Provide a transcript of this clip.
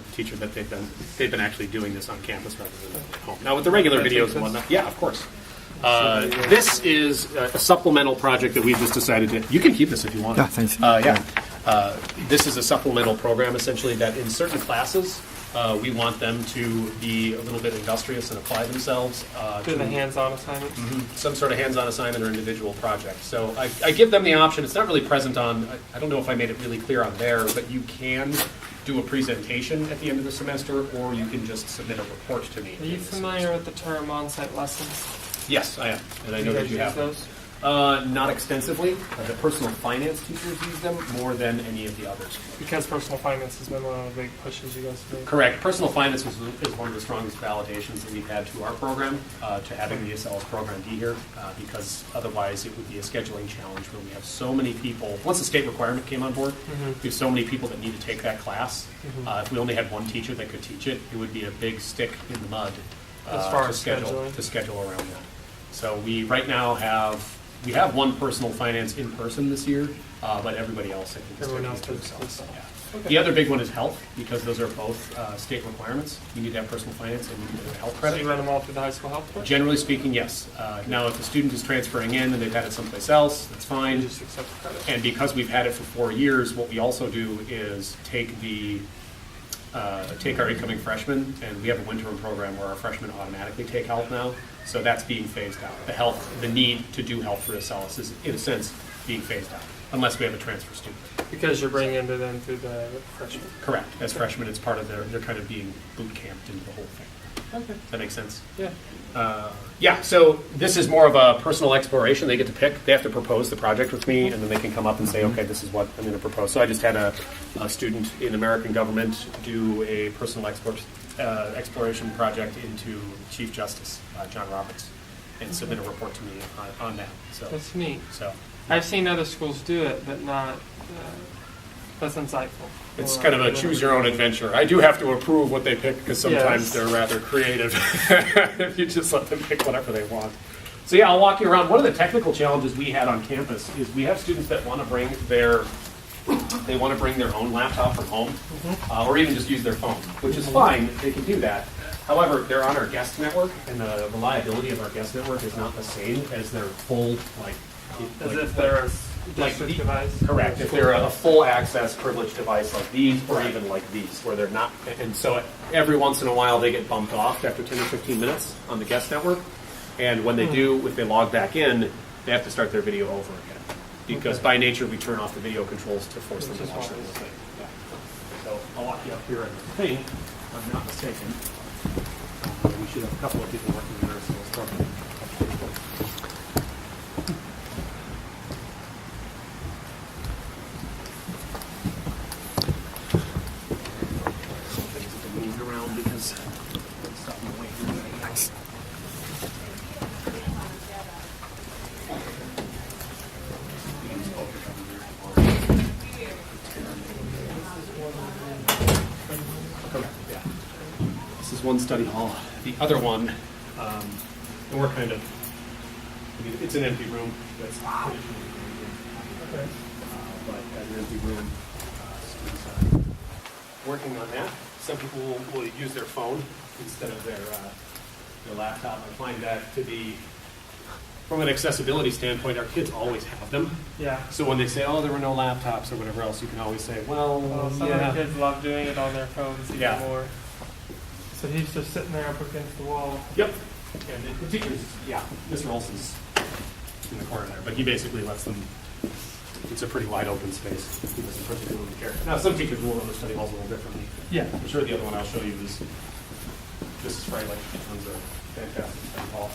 with the teacher that they've been actually doing this on campus rather than at home. Now with the regular videos and whatnot, yeah, of course. This is a supplemental project that we've just decided to. You can keep this if you want. Yeah, thanks. This is a supplemental program essentially that in certain classes we want them to be a little bit industrious and apply themselves. Do the hands-on assignments? Some sort of hands-on assignment or individual project. So I give them the option. It's not really present on, I don't know if I made it really clear on there, but you can do a presentation at the end of the semester, or you can just submit a report to me. Are you familiar with the term on-site lessons? Yes, I am, and I know that you have those. Not extensively. The personal finance teachers use them more than any of the others. Because personal finance has been one of the big pushes you guys have made. Correct. Personal finance is one of the strongest validations that we've had to our program, to having the Acellus program be here, because otherwise it would be a scheduling challenge where we have so many people. Once the state requirement came on board, we have so many people that need to take that class. If we only had one teacher that could teach it, it would be a big stick in the mud as far to as schedule around that. So we right now have one personal finance in person this year, but everybody else I think is taking it to themselves. Yeah. Okay. The other big one is health, because those are both state requirements. You need to have personal finance and you need to have a health credit. So you run them all through the high school health program? Generally speaking, yes. Now, if the student is transferring in and they've had it someplace else, that's fine. You just accept the credit. And because we've had it for 4 years, what we also do is take our incoming freshmen, and we have a winter program where our freshmen automatically take health now. So that's being phased out. The need to do health for Acellus is, in a sense, being phased out, unless we have a transfer student. Because you're bringing them in through the freshmen. Correct. As freshmen, it's part of they're kind of being boot camped into the whole thing. Okay. Does that make sense? Yeah. So this is more of a personal exploration. They get to pick. They have to propose the project with me, and then they can come up and say, okay, this is what I'm going to propose. So I just had a student in American government do a personal exploration project into Chief Justice John Roberts and submit a report to me on that. So that's neat. So I've seen other schools do it, but not. That's insightful. It's kind of a choose your own adventure. I do have to approve what they pick because sometimes they're rather creative if you just let them pick whatever they want. So yeah, I'll walk you around. One of the technical challenges we had on campus is we have students that want to bring their own laptop from home, or even just use their phone, which is fine. They can do that. However, they're on our guest network, and the reliability of our guest network is not the same as their full if they're a district device. Correct. If they're a full access privileged device like these, or even like these, where they're not. And so every once in a while they get bumped off after 10 or 15 minutes on the guest network. And when they do, if they log back in, they have to start their video over again. Because by nature we turn off the video controls to force them to watch the whole thing. Yeah. So I'll walk you up here, I think, if I'm not mistaken. We should have a couple of people working in our sales program. One study hall. The other one, and we're kind of, it's an empty room. That's but as an empty room, students are working on that. Some people will use their phone instead of their laptop. I find that to be, from an accessibility standpoint, our kids always have them. Yeah. So when they say, oh, there were no laptops or whatever else, you can always say, well, some of the kids love doing it on their phones even more. So he's just sitting there up against the wall. Yep. And the teachers, Mr. Olson's in the corner there, but he basically lets them, it's a pretty wide open space. He doesn't particularly care. Now, some teachers will run the study halls a little differently. Yeah. I'm sure the other one I'll show you is, this is Freilich. This one's a fantastic study hall.